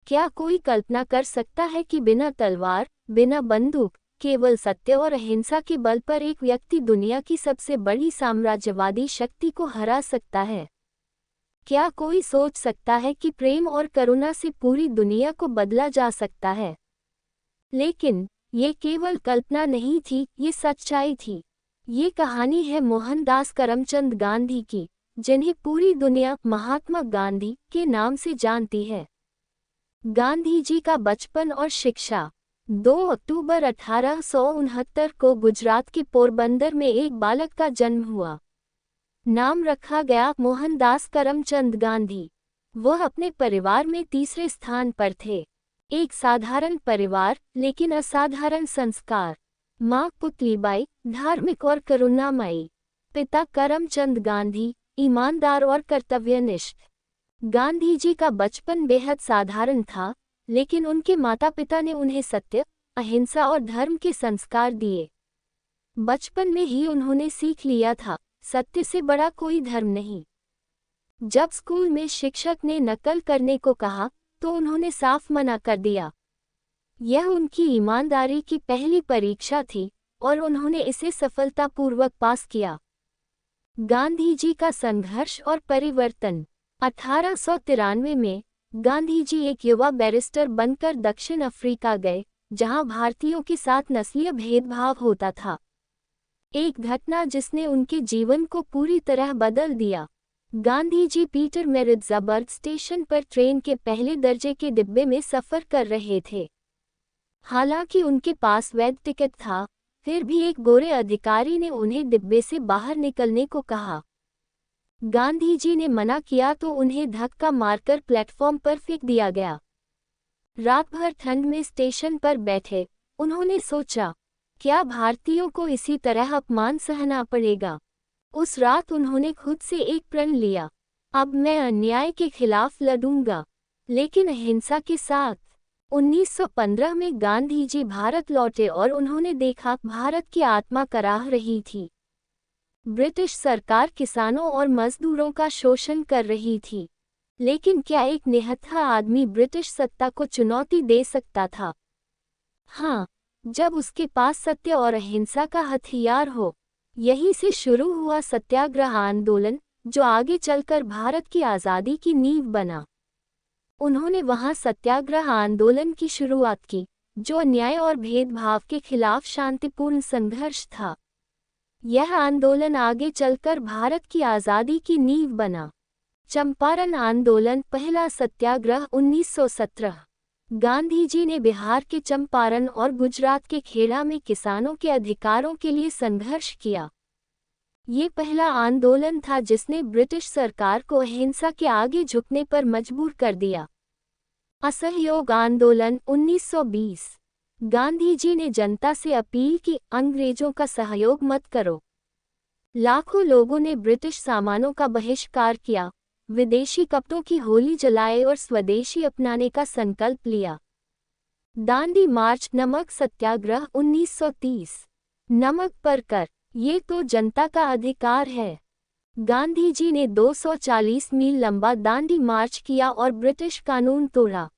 क्या कोई कल्पना कर सकता है कि बिना तलवार, बिना बंदूक, केवल सत्य और अहिंसा के बल पर एक व्यक्ति दुनिया की सबसे बड़ी साम्राज्यवादी शक्ति को हरा सकता है? क्या कोई सोच सकता है कि प्रेम और करुणा से पूरी दुनिया को बदला जा सकता है? लेकिन ये केवल कल्पना नहीं थी, ये सच्चाई थी। ये कहानी है मोहनदास करमचंद गांधी की, जिन्हें पूरी दुनिया महात्मा गांधी के नाम से जानती है। गांधी जी का बचपन और शिक्षा। 2 अक्टूबर 1869 को गुजरात के पोरबंदर में एक बालक का जन्म हुआ। नाम रखा गया मोहनदास करमचंद गांधी। वह अपने परिवार में तीसरे स्थान पर थे। एक साधारण परिवार, लेकिन असाधारण संस्कार। माँ पुतलीबाई, धार्मिक और करुणामयी। पिता करमचंद गांधी, ईमानदार और कर्तव्यनिष्ठ। गांधी जी का बचपन बेहद साधारण था, लेकिन उनके माता पिता ने उन्हें सत्य, अहिंसा और धर्म के संस्कार दिए। बचपन में ही उन्होंने सीख लिया था, सत्य से बड़ा कोई धर्म नहीं। जब स्कूल में शिक्षक ने नकल करने को कहा, तो उन्होंने साफ मना कर दिया। यह उनकी ईमानदारी की पहली परीक्षा थी, और उन्होंने इसे सफलतापूर्वक पास किया। गांधी जी का संघर्ष और परिवर्तन। 1893 में गांधी जी एक युवा बैरिस्टर बनकर दक्षिण अफ्रीका गए, जहां भारतीयों के साथ नस्लीय भेदभाव होता था। एक घटना जिसने उनके जीवन को पूरी तरह बदल दिया। गांधी जी पीटरमेरिट्जबर्ग स्टेशन पर ट्रेन के पहले दर्जे के डिब्बे में सफर कर रहे थे। हालांकि उनके पास वैध टिकट था, फिर भी एक गोरे अधिकारी ने उन्हें डिब्बे से बाहर निकलने को कहा। गांधी जी ने मना किया तो उन्हें धक्का मारकर प्लेटफॉर्म पर फेंक दिया गया। रात भर ठंड में स्टेशन पर बैठे उन्होंने सोचा, क्या भारतीयों को इसी तरह अपमान सहना पड़ेगा? उस रात उन्होंने खुद से एक प्रण लिया, अब मैं अन्याय के खिलाफ लड़ूंगा, लेकिन अहिंसा के साथ। 1915 में गांधी जी भारत लौटे और उन्होंने देखा भारत की आत्मा कराह रही थी। ब्रिटिश सरकार किसानों और मजदूरों का शोषण कर रही थी। लेकिन क्या एक निहत्था आदमी ब्रिटिश सत्ता को चुनौती दे सकता था? हाँ, जब उसके पास सत्य और अहिंसा का हथियार हो। यहीं से शुरू हुआ सत्याग्रह आंदोलन, जो आगे चलकर भारत की आज़ादी की नींव बना। उन्होंने वहां सत्याग्रह आंदोलन की शुरुआत की, जो अन्याय और भेदभाव के खिलाफ शांतिपूर्ण संघर्ष था। यह आंदोलन आगे चलकर भारत की आज़ादी की नींव बना। चंपारण आंदोलन। पहला सत्याग्रह 1917। गांधी जी ने बिहार के चंपारण और गुजरात के खेड़ा में किसानों के अधिकारों के लिए संघर्ष किया। ये पहला आंदोलन था जिसने ब्रिटिश सरकार को अहिंसा के आगे झुकने पर मजबूर कर दिया। असहयोग आंदोलन 1920। गांधी जी ने जनता से अपील की, अंग्रेजों का सहयोग मत करो। लाखों लोगों ने ब्रिटिश सामानों का बहिष्कार किया, विदेशी कपड़ों की होली जलाए और स्वदेशी अपनाने का संकल्प लिया। दांडी मार्च। नमक सत्याग्रह 1930। नमक पर कर, ये तो जनता का अधिकार है। गांधी जी ने 240 मील लंबा दांडी मार्च किया और ब्रिटिश कानून तोड़ा।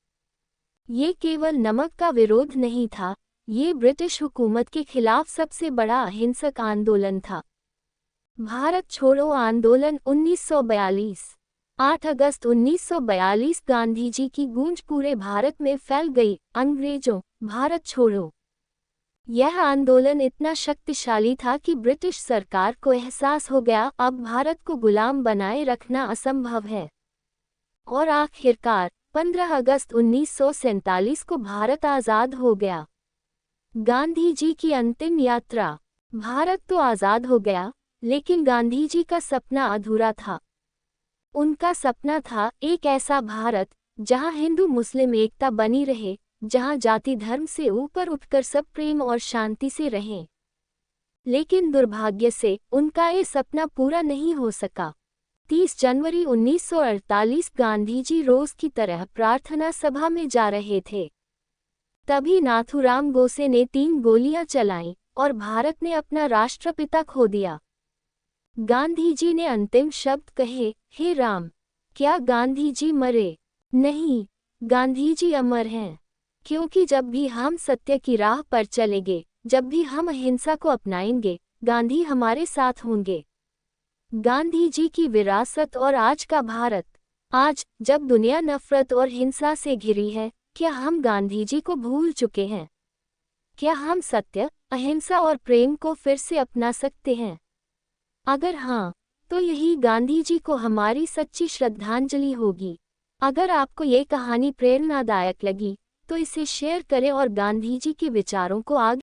ये केवल नमक का विरोध नहीं था, ये ब्रिटिश हुकूमत के खिलाफ सबसे बड़ा अहिंसक आंदोलन था। भारत छोड़ो आंदोलन 1942। 8 अगस्त 1942 गांधी जी की गूंज पूरे भारत में फैल गई, अंग्रेजों, भारत छोड़ो। यह आंदोलन इतना शक्तिशाली था कि ब्रिटिश सरकार को एहसास हो गया, अब भारत को गुलाम बनाए रखना असंभव है। और आखिरकार 15 अगस्त 1947 को भारत आज़ाद हो गया। गांधी जी की अंतिम यात्रा। भारत तो आज़ाद हो गया, लेकिन गांधी जी का सपना अधूरा था। उनका सपना था एक ऐसा भारत जहां हिंदू मुस्लिम एकता बनी रहे, जहां जाति धर्म से ऊपर उठकर सब प्रेम और शांति से रहें। लेकिन दुर्भाग्य से उनका ये सपना पूरा नहीं हो सका। 30 जनवरी 1948 गांधी जी रोज की तरह प्रार्थना सभा में जा रहे थे। तभी नाथूराम गोडसे ने 3 गोलियां चलाईं और भारत ने अपना राष्ट्रपिता खो दिया। गांधी जी ने अंतिम शब्द कहे, हे राम। क्या गांधी जी मरे? नहीं, गांधी जी अमर हैं, क्योंकि जब भी हम सत्य की राह पर चलेंगे, जब भी हम अहिंसा को अपनाएंगे, गांधी हमारे साथ होंगे। गांधी जी की विरासत और आज का भारत। आज जब दुनिया नफरत और हिंसा से घिरी है, क्या हम गांधी जी को भूल चुके हैं? क्या हम सत्य, अहिंसा और प्रेम को फिर से अपना सकते हैं? अगर हाँ, तो यही गांधी जी को हमारी सच्ची श्रद्धांजलि होगी। अगर आपको ये कहानी प्रेरणादायक लगी, तो इसे शेयर करें और गांधी जी के विचारों को आगे